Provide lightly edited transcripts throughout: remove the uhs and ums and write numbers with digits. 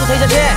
થઈ જશે.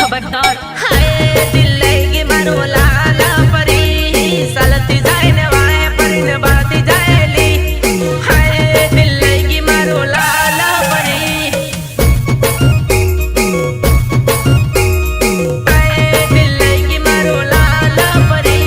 खबरदार हाय दिल लगी मारो लाल परी सलती जाए ने वाए परी ने बाती जाएली हाय दिल लगी मारो लाल परी हाय दिल लगी मारो लाल परी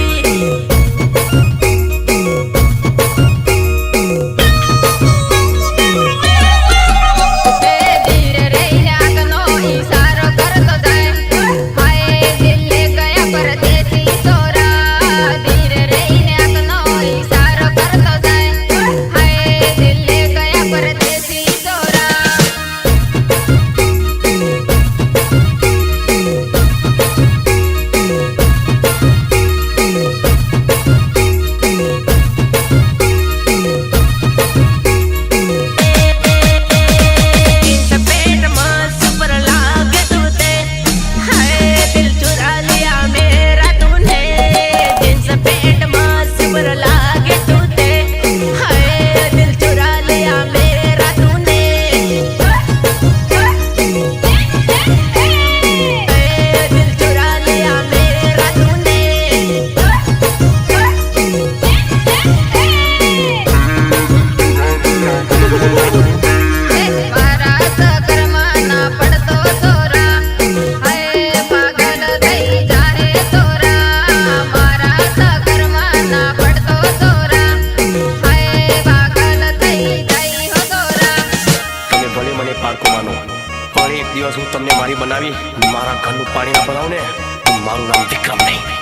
એક દિવસ હું તમને મારી બનાવી મારા ઘરનું પાણી ના બનાવું ને તો મારું નામ વિક્રમ નહીં.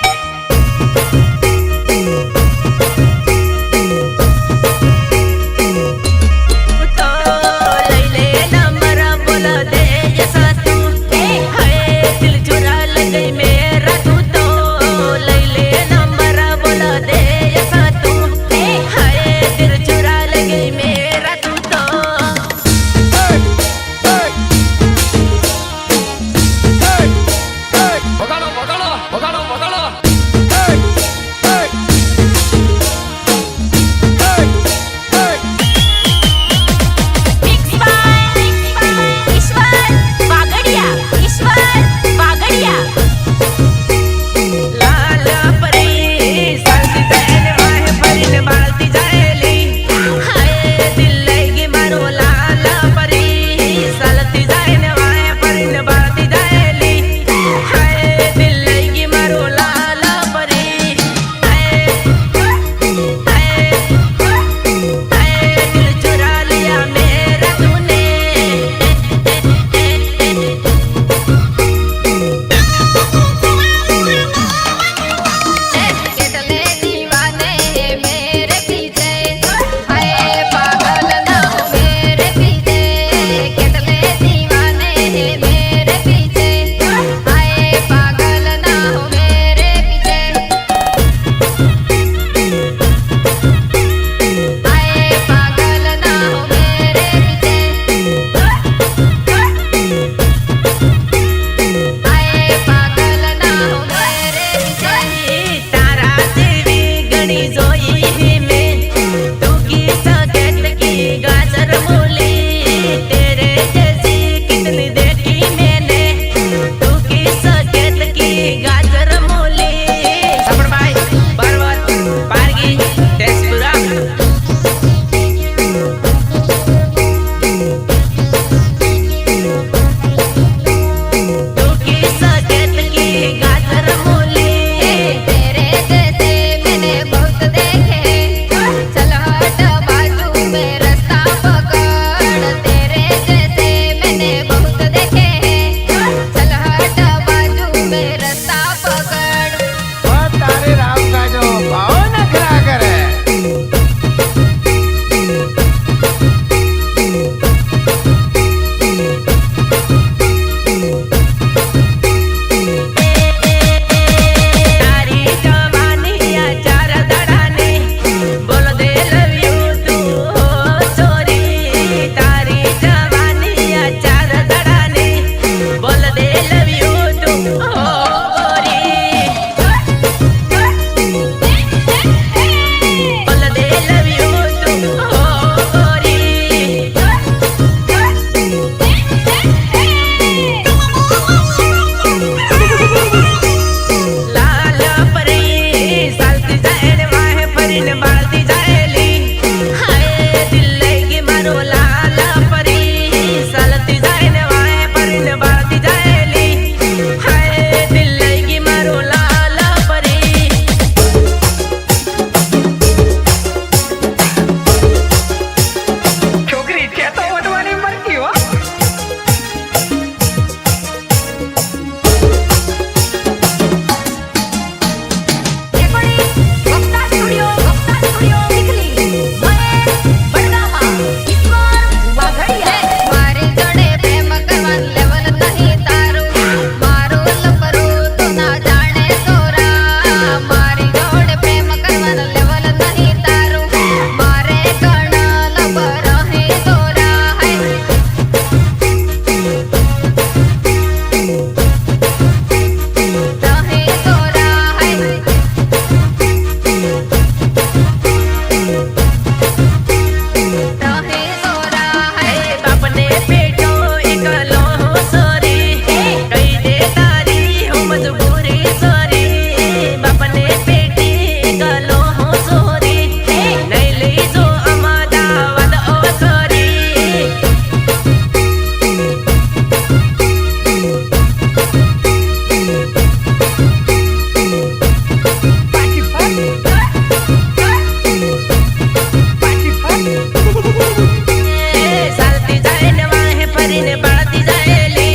सालती जाए न वाहे परीने बढ़ती जाएली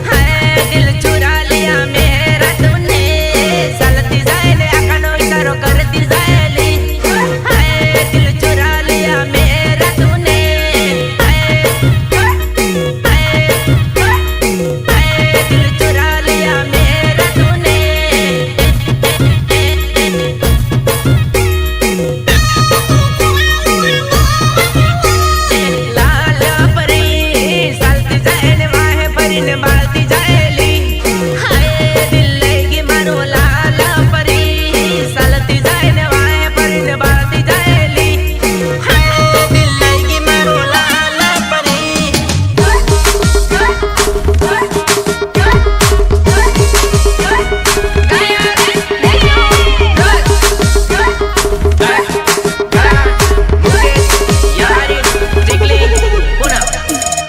हाय दिल चुरा लिया मेरा तूने सालती जाए न अकनो इशारो करती जाएली हाय दिल चुरा लिया मेरा तूने हाय दिल चुरा लिया मेरा तूने लाल परी सालती जाए न वाहे परीने बढ़ती जाएली हाय दिल लगी मारो लाल परी सालती जाए न वाहे परीने बढ़ती जाएली हाय दिल लगी मारो लाल परी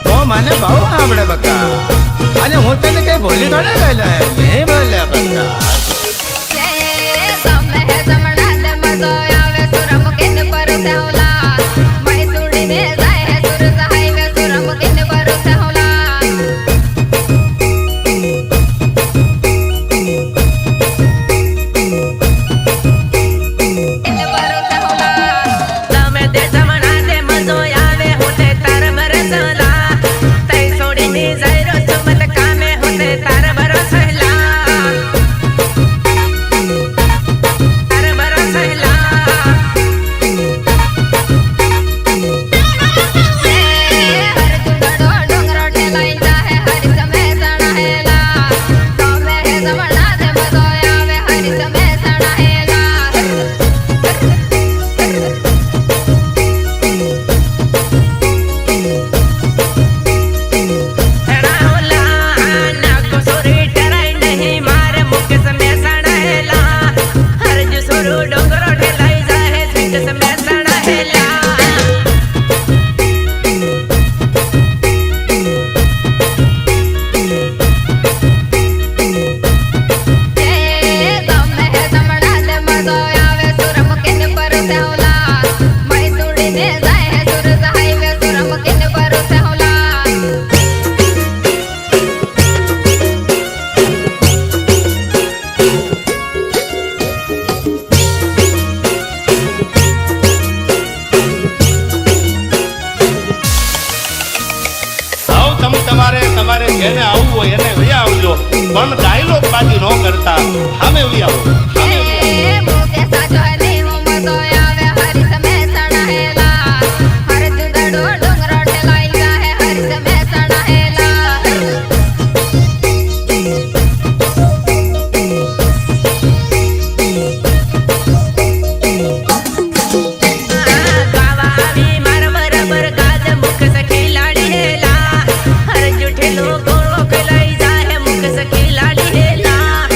તો મને બહુ આવડે બકા અને હું તને કઈ ભૂલી થોડે ગયેલો નહીં બોલ્યા બકા તમે તે જમણા દે મજો આવે હોતે તાર બરસલા તઈ છોડીને જઈરો ચમત કામે હોતે તાર બરસલા તાર બરસલા હેડા હોલા નાકો સોરી ટરાઈ નહીં મારે મુકે સમે સડાહેલા હરજ સોરો ડોંગરો ઠેલાઈ જાહે સ્વીટ સમે સડાહેલા આવ તમારે તમારે જેને આવવું હોય એને વયા આવજો પણ ડાયલોગ બાજી ન કરતા સામે વયા આવો સામે વયા આવો. ગાવાવી માર બરાબર ગાજ મુખ સખી લાડી હેલા હર જુઠેલો ગોળો કલાઈ જાહે મુખ સખી લાડી હેલા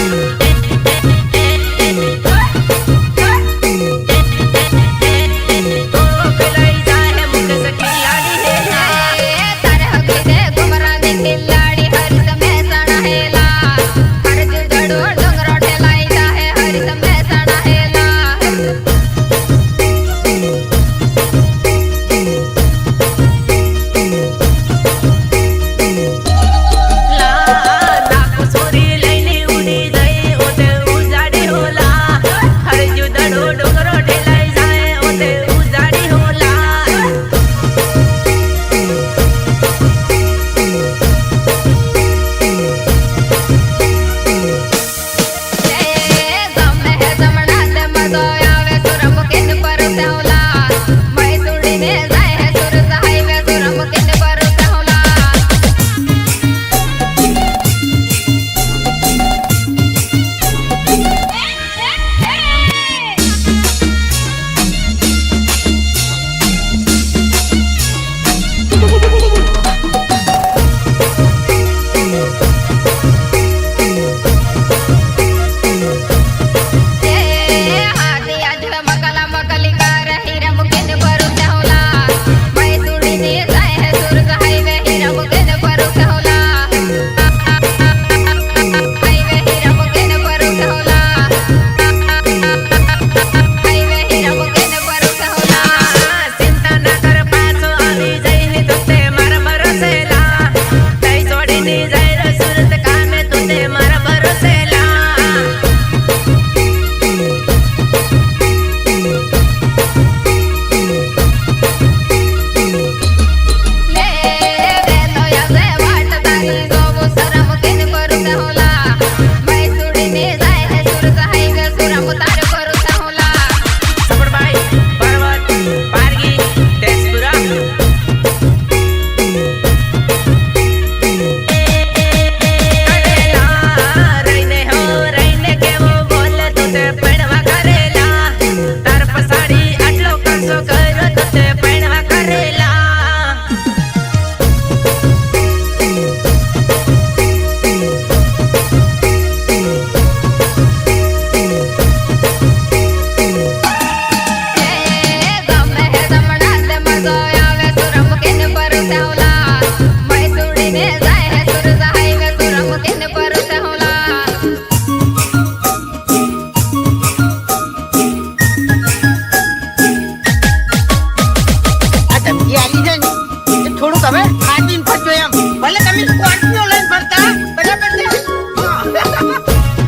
હવે ખાતીન ફરજો એમ ભલે તમે સ્કોર્પિયો લઈને ફરતા બરાબર છે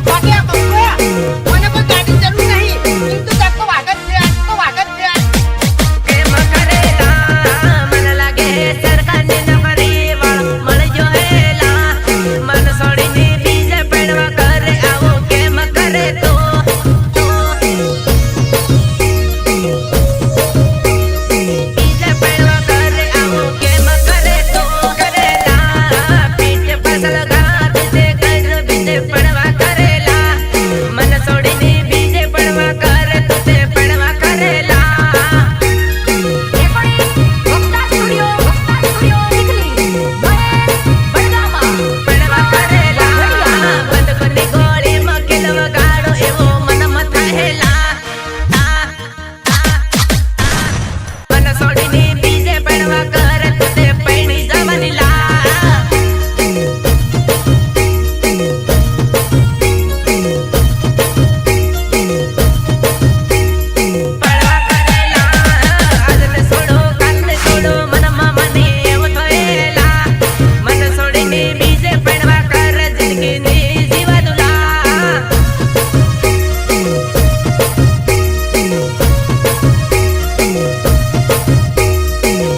બાકી આ બકરા મને કોઈ ગાડી જરૂર નહીં কিন্তু તાકો વાગત છે તો વાગત છે કેમ કરેલા મન લાગે સરકારની નોકરી વાળ મળજો હેલા મન છોડીને બીજે પડવા કરે આવો કેમ કરે તો બીજે પડવા કરે આવો કેમ કરે તો કરેલા પીઠ પાછળ ઘા બીજે કર બીજે પડવા કરેલા મન છોડીને બીજે પડવા કરે તો તે પડવા કરેલા પડવા કરેલા બંદૂકની ગોળીમાં કિલો ગાડો એવો મનમાં થયેલા મન છોડીને બીજે પડવા કરે તો તે પૈણી જવાની લા પડવા કરેલા આજને છોડો કાલને છોડો મનમાં મને એવું થયેલા મન છોડીને બીજે પડવા કર જિંદગીની જીવા દુલા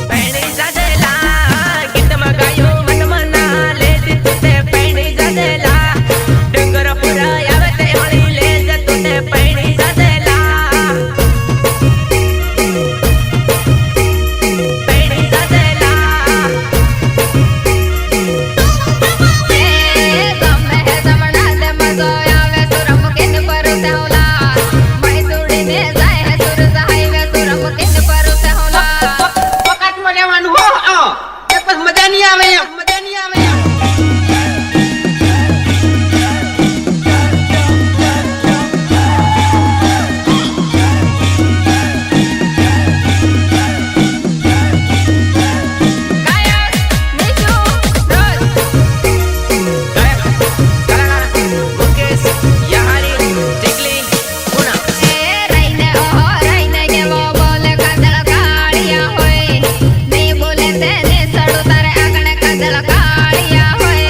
પૈણી જાજેલા ગીતમાં ગાયું મનમાં ના લે દીધું તે પૈણી જાજેલા ડુંગર પૂરા આવે તે મળી લે જતું તે પૈણી જાજેલા પૈણી જાજેલા વખતમાં રહેવાનું હો એ પછી મજા નહીં આવે એમ મજા નહીં આવે એમ ગાયક નીચુ રોજ ગાયક કલાકાર મુકેશ યહારી ટીકલી પુના રહીને ઓહો રહીને કેવો બોલે કાજળ કાળિયા હોય નહીં બોલે તેને સડું તારે આગળ કાજળ કાળિયા હોય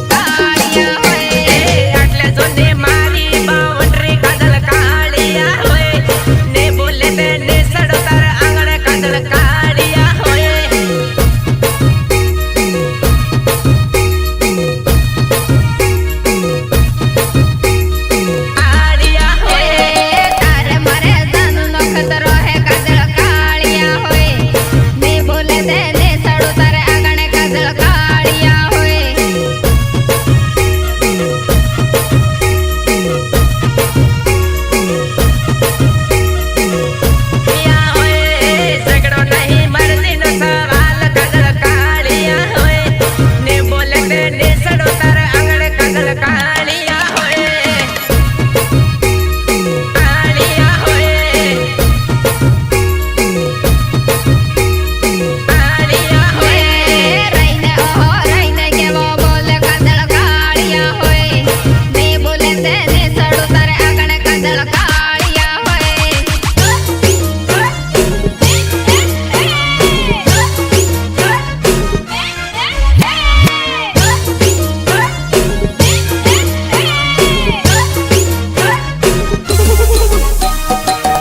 કાળિયા હોય આટલે જોને મારી બાઉન્ડ્રી કાજલ કાળિયા હોય ને બોલે તેને સડો તાર આંગણ કાજલ કાળિયા હોય કાળિયા હોય તારે મારે જાનનો ખતરો હે કાજળ કાળિયા હોય નહીં બોલે તેને સડું તારે આગળ કાજળ કાળિયા હોય યા હોય ઝઘડો નહીં મરજીનો સવાલ કાજલ કાળિયા હોય ને બોલે તેને સડો તાર આંગણ કાજલ કાળિયા હોય કાળિયા હોય કાળિયા હોય રહીને ઓહો રહીને કેવો બોલે કાજળ કાળિયા હોય નહીં બોલે તેને સડું તારે આગળ કાજળ કાળિયા હોય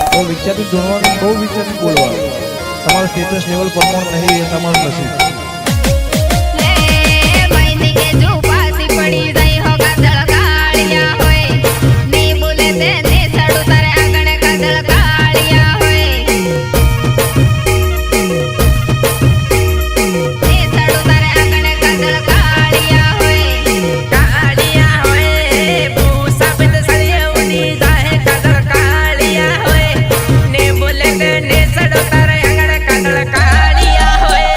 બહુ વિચારી જોડવાનું બહુ વિચારી બોલવાનું તમારું સ્ટેટસ લેવલ પ્રમાણ નહીં એ તમારું નસીબ લે મૈની કે જો પાસી પડી જાય હો કાજળ કાળિયા હોય નહીં બોલે તેને સડું તારે આગળ કાજળ કાળિયા હોય ને સડું તારે આગળ કાજળ કાળિયા હોય કાળિયા હોય ભૂસા બિંદ સળિયે ઉડી જાય કાજલ કાળિયા હોય ને બોલે તેને સડો તારે આંગણ કાજલ કાળિયા હોય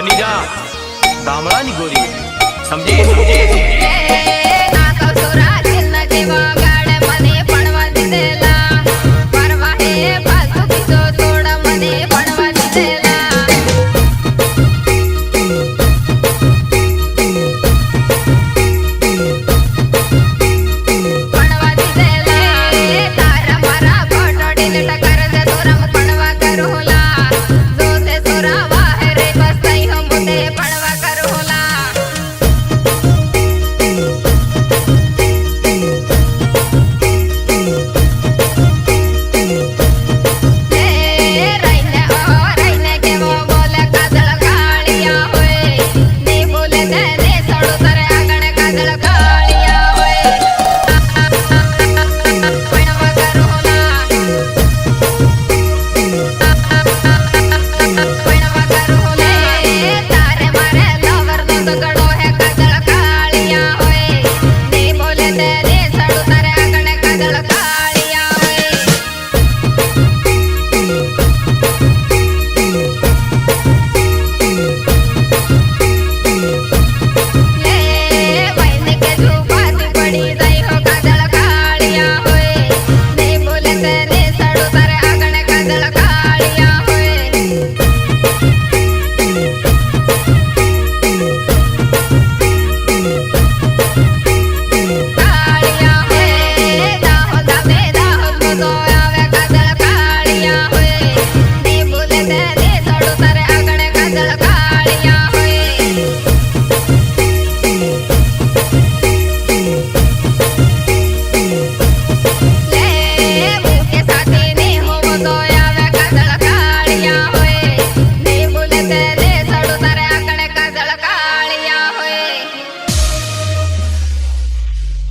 બની જા ગામડાની ગોરી સમજી સમજી એ